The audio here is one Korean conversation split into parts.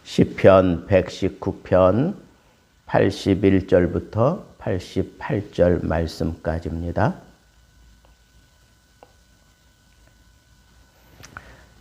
시편 119편 81절부터 88절 말씀까지입니다.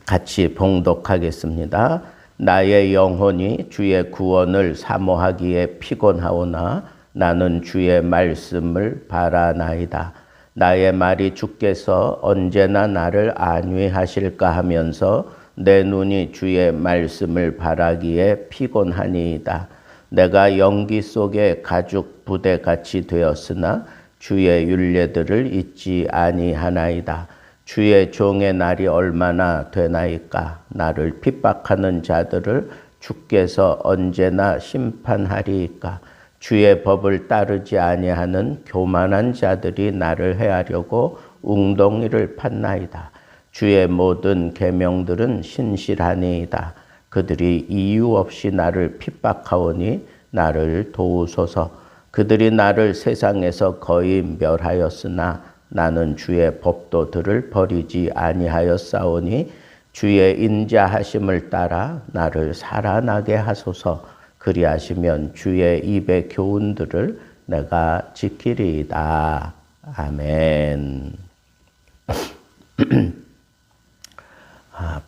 같이 봉독하겠습니다. 나의 영혼이 주의 구원을 사모하기에 피곤하오나 나는 주의 말씀을 바라나이다. 나의 말이 주께서 언제나 나를 안위하실까 하면서 내 눈이 주의 말씀을 바라기에 피곤하니이다. 내가 연기 속에 가죽 부대같이 되었으나 주의 율례들을 잊지 아니하나이다. 주의 종의 날이 얼마나 되나이까. 나를 핍박하는 자들을 주께서 언제나 심판하리이까. 주의 법을 따르지 아니하는 교만한 자들이 나를 해하려고 웅덩이를 팠나이다. 주의 모든 계명들은 신실하니이다. 그들이 이유 없이 나를 핍박하오니 나를 도우소서. 그들이 나를 세상에서 거의 멸하였으나 나는 주의 법도들을 버리지 아니하였사오니 주의 인자하심을 따라 나를 살아나게 하소서. 그리하시면 주의 입의 교훈들을 내가 지키리이다. 아멘.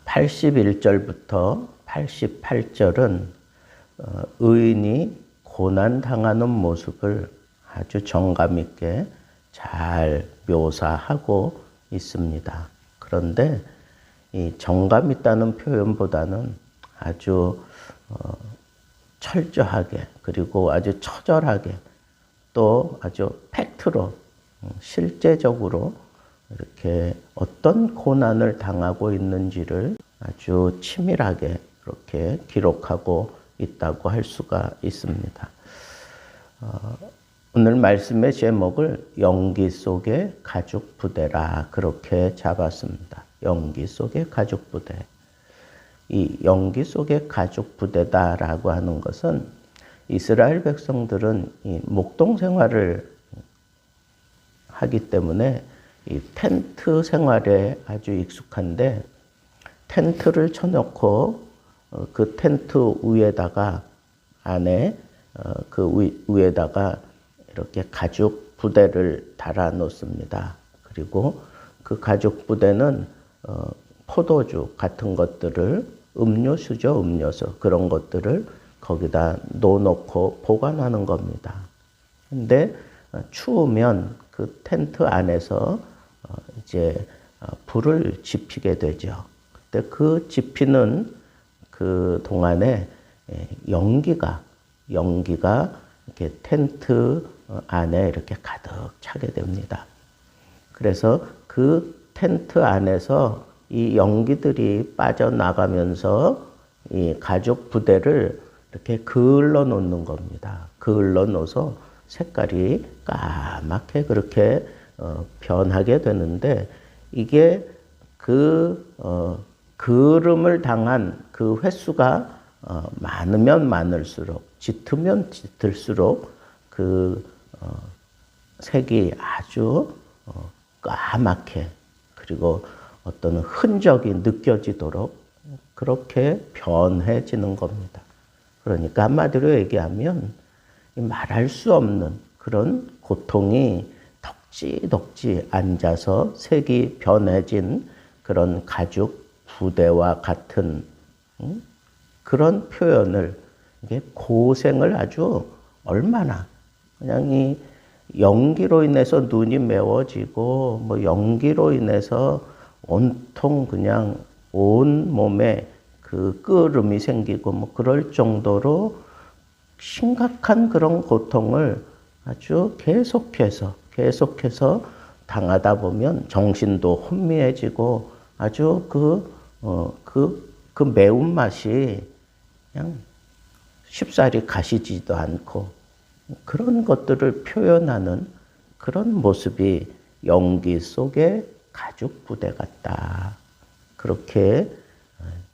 81절부터 88절은 의인이 고난당하는 모습을 아주 정감 있게 잘 묘사하고 있습니다. 그런데 이 정감 있다는 표현보다는 아주 철저하게 그리고 아주 처절하게 또 아주 팩트로 실제적으로 이렇게 어떤 고난을 당하고 있는지를 아주 치밀하게 그렇게 기록하고 있다고 할 수가 있습니다. 오늘 말씀의 제목을 연기 속의 가죽 부대라 그렇게 잡았습니다. 연기 속의 가죽 부대. 이 연기 속의 가죽 부대다라고 하는 것은 이스라엘 백성들은 이 목동 생활을 하기 때문에 이 텐트 생활에 아주 익숙한데 텐트를 쳐놓고 그 텐트 위에다가 안에 그 위에다가 이렇게 가죽 부대를 달아 놓습니다. 그리고 그 가죽 부대는 포도주 같은 것들을 음료수죠, 음료수 그런 것들을 거기다 놓고 보관하는 겁니다. 근데 추우면 그 텐트 안에서 이제 불을 지피게 되죠. 그때 그 지피는 그 동안에 연기가 이렇게 텐트 안에 이렇게 가득 차게 됩니다. 그래서 그 텐트 안에서 이 연기들이 빠져나가면서 이 가죽 부대를 이렇게 그을러 놓는 겁니다. 그을러 놓아서 색깔이 까맣게 그렇게 변하게 되는데 이게 그을음을 당한 그 횟수가 많으면 많을수록 짙으면 짙을수록 그 색이 아주 까맣게 그리고 어떤 흔적이 느껴지도록 그렇게 변해지는 겁니다. 그러니까 한마디로 얘기하면 말할 수 없는 그런 고통이 덕지덕지 앉아서 색이 변해진 그런 가죽 부대와 같은 그런 표현을 이게 고생을 아주 얼마나 그냥 이 연기로 인해서 눈이 매워지고 뭐 연기로 인해서 온통 그냥 온 몸에 그 끄름이 생기고 뭐 그럴 정도로 심각한 그런 고통을 아주 계속해서 당하다 보면 정신도 혼미해지고 아주 그 매운맛이 그냥 쉽사리 가시지도 않고 그런 것들을 표현하는 그런 모습이 연기 속의 가죽 부대 같다. 그렇게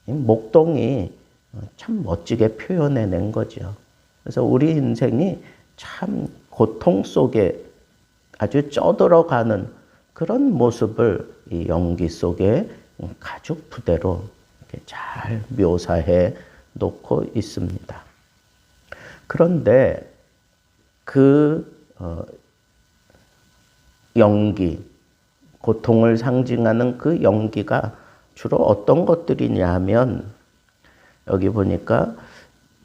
목동이 참 멋지게 표현해낸 거죠. 그래서 우리 인생이 참 고통 속에 아주 쪄들어가는 그런 모습을 이 연기 속에 가죽 부대로 이렇게 잘 묘사해 놓고 있습니다. 그런데 그 연기, 고통을 상징하는 그 연기가 주로 어떤 것들이냐면 여기 보니까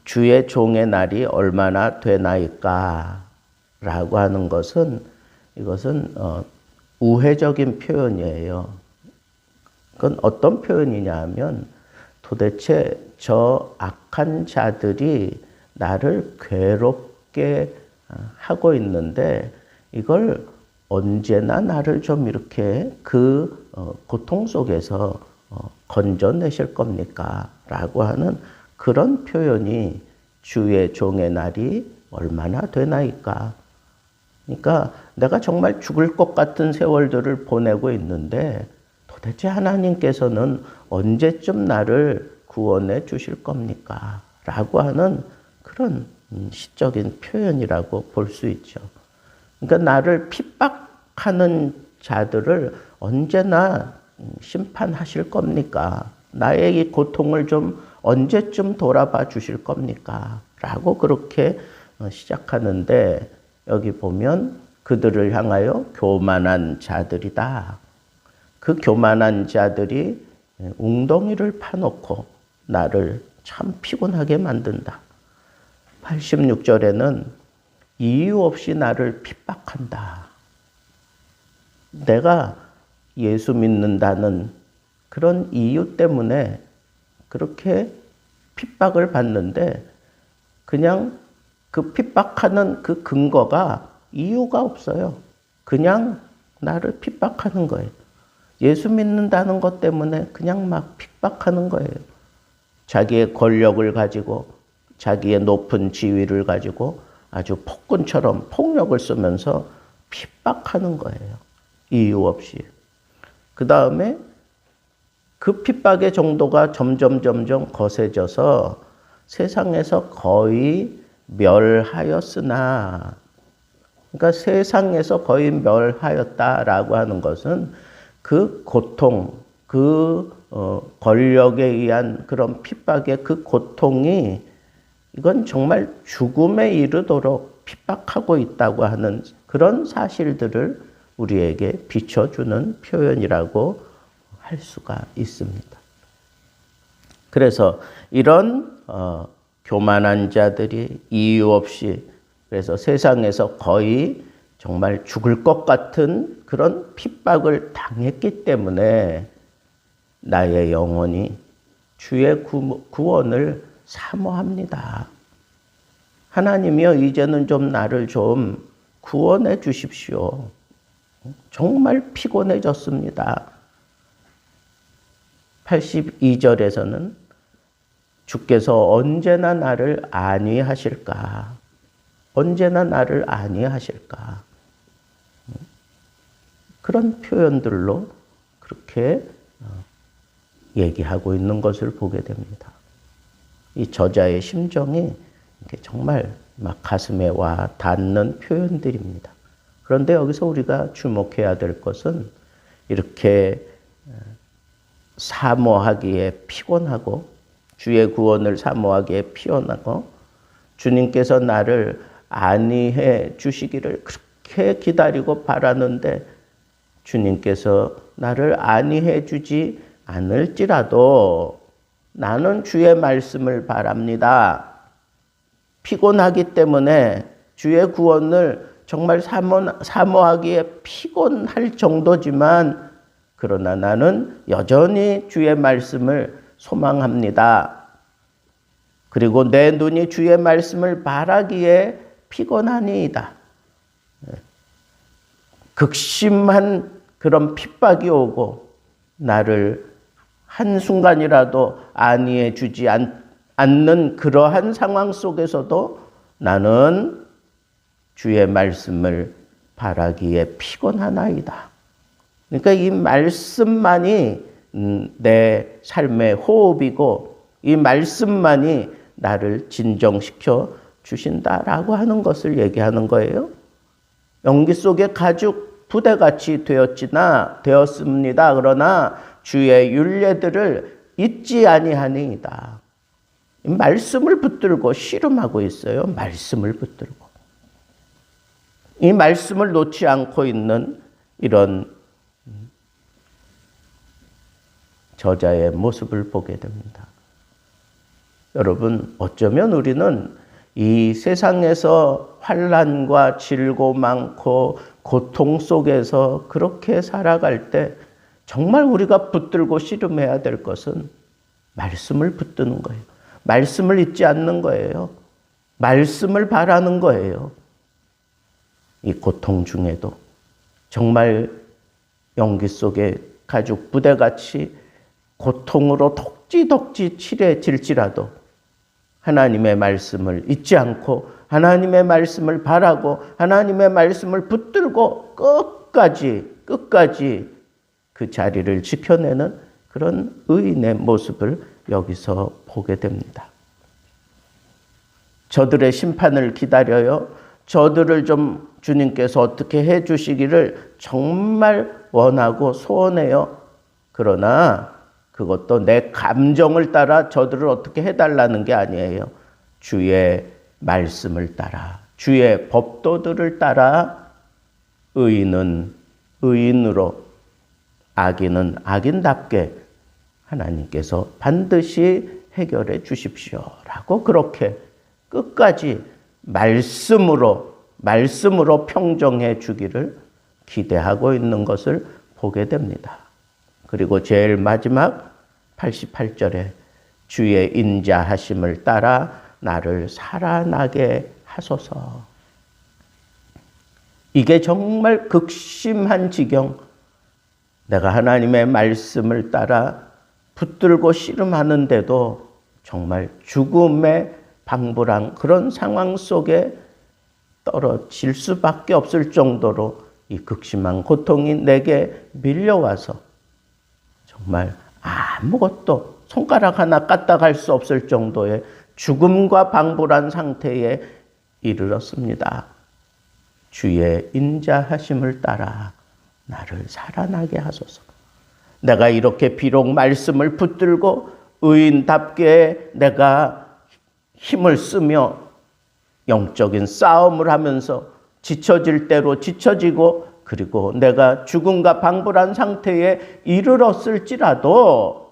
주의 종의 날이 얼마나 되나이까 라고 하는 것은 이것은 우회적인 표현이에요. 그건 어떤 표현이냐 하면 도대체 저 악한 자들이 나를 괴롭게 하고 있는데 이걸 언제나 나를 좀 이렇게 그 고통 속에서 건져내실 겁니까? 라고 하는 그런 표현이 주의 종의 날이 얼마나 되나이까? 그러니까 내가 정말 죽을 것 같은 세월들을 보내고 있는데 도대체 하나님께서는 언제쯤 나를 구원해 주실 겁니까? 라고 하는 그런 시적인 표현이라고 볼 수 있죠. 그러니까 나를 핍박하는 자들을 언제나 심판하실 겁니까? 나의 이 고통을 좀 언제쯤 돌아봐 주실 겁니까? 라고 그렇게 시작하는데 여기 보면 그들을 향하여 교만한 자들이다. 그 교만한 자들이 웅덩이를 파놓고 나를 참 피곤하게 만든다. 86절에는 이유 없이 나를 핍박한다. 내가 예수 믿는다는 그런 이유 때문에 그렇게 핍박을 받는데 그냥 그 핍박하는 그 근거가 이유가 없어요. 그냥 나를 핍박하는 거예요. 예수 믿는다는 것 때문에 그냥 막 핍박하는 거예요. 자기의 권력을 가지고 자기의 높은 지위를 가지고 아주 폭군처럼 폭력을 쓰면서 핍박하는 거예요. 이유 없이. 그 다음에 그 핍박의 정도가 점점 거세져서 세상에서 거의 멸하였으나, 그러니까 세상에서 거의 멸하였다라고 하는 것은 그 고통, 그 권력에 의한 그런 핍박의 그 고통이 이건 정말 죽음에 이르도록 핍박하고 있다고 하는 그런 사실들을 우리에게 비춰주는 표현이라고 할 수가 있습니다. 그래서 이런 교만한 자들이 이유 없이 그래서 세상에서 거의 정말 죽을 것 같은 그런 핍박을 당했기 때문에 나의 영혼이 주의 구원을 사모합니다. 하나님이여 이제는 좀 나를 좀 구원해 주십시오. 정말 피곤해졌습니다. 82절에서는 주께서 언제나 나를 안위하실까? 언제나 나를 안위하실까? 그런 표현들로 그렇게 얘기하고 있는 것을 보게 됩니다. 이 저자의 심정이 정말 막 가슴에 와 닿는 표현들입니다. 그런데 여기서 우리가 주목해야 될 것은 이렇게 사모하기에 피곤하고 주의 구원을 사모하기에 피곤하고 주님께서 나를 안위해 주시기를 그렇게 기다리고 바라는데 주님께서 나를 안위해 주지 않을지라도 나는 주의 말씀을 바랍니다. 피곤하기 때문에 주의 구원을 정말 사모하기에 피곤할 정도지만 그러나 나는 여전히 주의 말씀을 소망합니다. 그리고 내 눈이 주의 말씀을 바라기에 피곤하니이다. 극심한 그런 핍박이 오고 나를 한순간이라도 안위해 주지 않는 그러한 상황 속에서도 나는 주의 말씀을 바라기에 피곤하나이다. 그러니까 이 말씀만이 내 삶의 호흡이고 이 말씀만이 나를 진정시켜 주신다라고 하는 것을 얘기하는 거예요. 연기 속에 가죽 부대같이 되었습니다. 그러나 주의 율례들을 잊지 아니하니이다. 말씀을 붙들고 씨름하고 있어요. 말씀을 붙들고. 이 말씀을 놓지 않고 있는 이런 저자의 모습을 보게 됩니다. 여러분, 어쩌면 우리는 이 세상에서 환난과 질고 많고 고통 속에서 그렇게 살아갈 때 정말 우리가 붙들고 씨름해야 될 것은 말씀을 붙드는 거예요. 말씀을 잊지 않는 거예요. 말씀을 바라는 거예요. 이 고통 중에도 정말 연기 속에 가죽 부대같이 고통으로 덕지덕지 칠해질지라도 하나님의 말씀을 잊지 않고 하나님의 말씀을 바라고 하나님의 말씀을 붙들고 끝까지 그 자리를 지켜내는 그런 의인의 모습을 여기서 보게 됩니다. 저들의 심판을 기다려요. 저들을 좀 주님께서 어떻게 해 주시기를 정말 원하고 소원해요. 그러나 그것도 내 감정을 따라 저들을 어떻게 해달라는 게 아니에요. 주의 말씀을 따라, 주의 법도들을 따라 의인은 의인으로, 악인은 악인답게 하나님께서 반드시 해결해 주십시오라고 그렇게 끝까지 말씀으로 평정해 주기를 기대하고 있는 것을 보게 됩니다. 그리고 제일 마지막 88절에 주의 인자하심을 따라 나를 살아나게 하소서. 이게 정말 극심한 지경. 내가 하나님의 말씀을 따라 붙들고 씨름하는데도 정말 죽음의 방불한 그런 상황 속에 떨어질 수밖에 없을 정도로 이 극심한 고통이 내게 밀려와서 정말 아무것도 손가락 하나 까딱할 수 없을 정도의 죽음과 방불한 상태에 이르렀습니다. 주의 인자하심을 따라 나를 살아나게 하소서. 내가 이렇게 비록 말씀을 붙들고 의인답게 내가 힘을 쓰며 영적인 싸움을 하면서 지쳐질 대로 지쳐지고 그리고 내가 죽음과 방불한 상태에 이르렀을지라도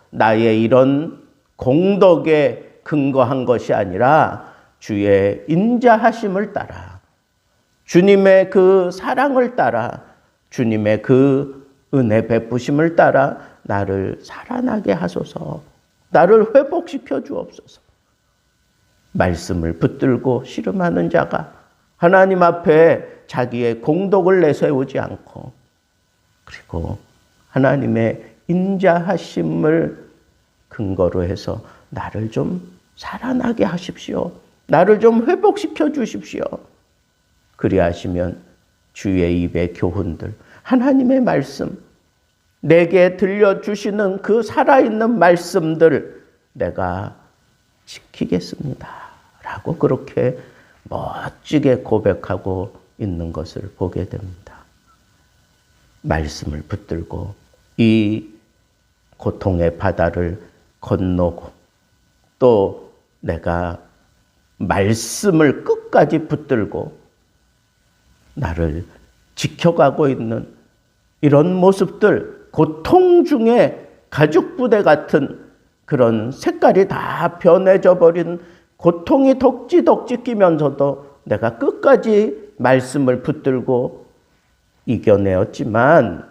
나의 이런 공덕에 근거한 것이 아니라 주의 인자하심을 따라 주님의 그 사랑을 따라 주님의 그 은혜 베푸심을 따라 나를 살아나게 하소서. 나를 회복시켜 주옵소서. 말씀을 붙들고 씨름하는 자가 하나님 앞에 자기의 공덕을 내세우지 않고 그리고 하나님의 인자하심을 근거로 해서 나를 좀 살아나게 하십시오. 나를 좀 회복시켜 주십시오. 그리하시면 주의 입의 교훈들, 하나님의 말씀, 내게 들려주시는 그 살아있는 말씀들 내가 지키겠습니다. 라고 그렇게 멋지게 고백하고 있는 것을 보게 됩니다. 말씀을 붙들고 이 고통의 바다를 건너고 또 내가 말씀을 끝까지 붙들고 나를 지켜가고 있는 이런 모습들, 고통 중에 가죽부대 같은 그런 색깔이 다 변해져 버린 고통이 덕지덕지 끼면서도 내가 끝까지 말씀을 붙들고 이겨내었지만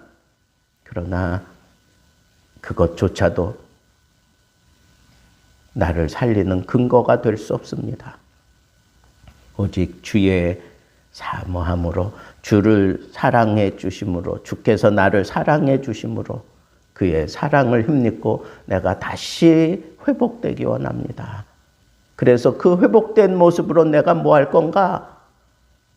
그러나 그것조차도 나를 살리는 근거가 될 수 없습니다. 오직 주의 사모함으로 주를 사랑해 주심으로 주께서 나를 사랑해 주심으로 그의 사랑을 힘입고 내가 다시 회복되기 원합니다. 그래서 그 회복된 모습으로 내가 뭐 할 건가?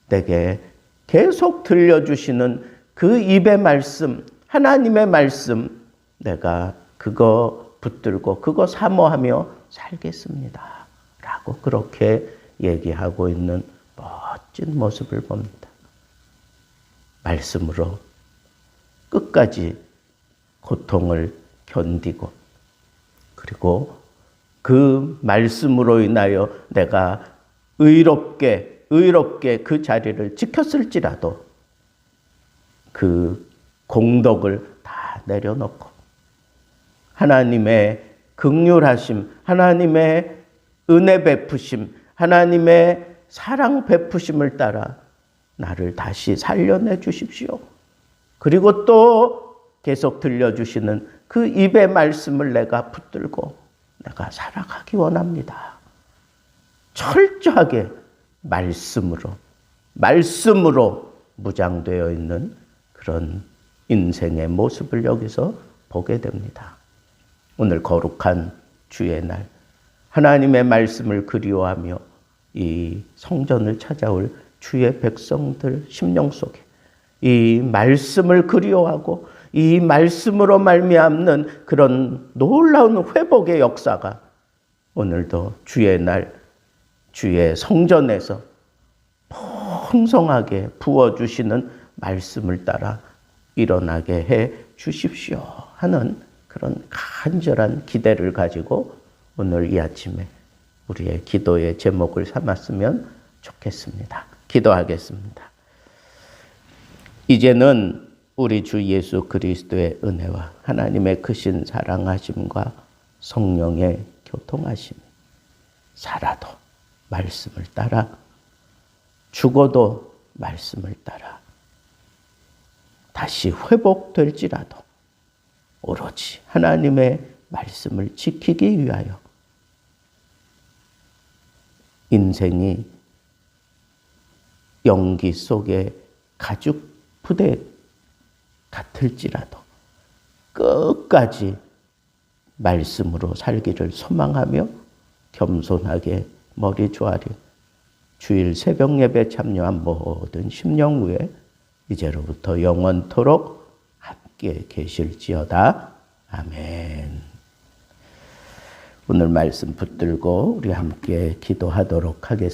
내게 계속 들려주시는 그 입의 말씀, 하나님의 말씀, 내가 그거 붙들고 그거 사모하며 살겠습니다. 라고 그렇게 얘기하고 있는 멋진 모습을 봅니다. 말씀으로 끝까지 고통을 견디고 그리고 그 말씀으로 인하여 내가 의롭게 그 자리를 지켰을지라도 그 공덕을 다 내려놓고 하나님의 긍휼하심, 하나님의 은혜 베푸심, 하나님의 사랑 베푸심을 따라 나를 다시 살려내 주십시오. 그리고 또 계속 들려주시는 그 입의 말씀을 내가 붙들고 내가 살아가기 원합니다. 철저하게 말씀으로 무장되어 있는 그런 인생의 모습을 여기서 보게 됩니다. 오늘 거룩한 주의 날, 하나님의 말씀을 그리워하며 이 성전을 찾아올 주의 백성들 심령 속에 이 말씀을 그리워하고 이 말씀으로 말미암는 그런 놀라운 회복의 역사가 오늘도 주의 날, 주의 성전에서 풍성하게 부어주시는 말씀을 따라 일어나게 해 주십시오 하는 그런 간절한 기대를 가지고 오늘 이 아침에 우리의 기도의 제목을 삼았으면 좋겠습니다. 기도하겠습니다. 이제는 우리 주 예수 그리스도의 은혜와 하나님의 크신 사랑하심과 성령의 교통하심, 살아도 말씀을 따라, 죽어도 말씀을 따라, 다시 회복될지라도 오로지 하나님의 말씀을 지키기 위하여 인생이 연기 속의 가죽 부대 같을지라도 끝까지 말씀으로 살기를 소망하며 겸손하게 머리 조아려 주일 새벽 예배 참여한 모든 심령 후에 이제로부터 영원토록 함께 계실지어다. 아멘. 오늘 말씀 붙들고 우리 함께 기도하도록 하겠습니다.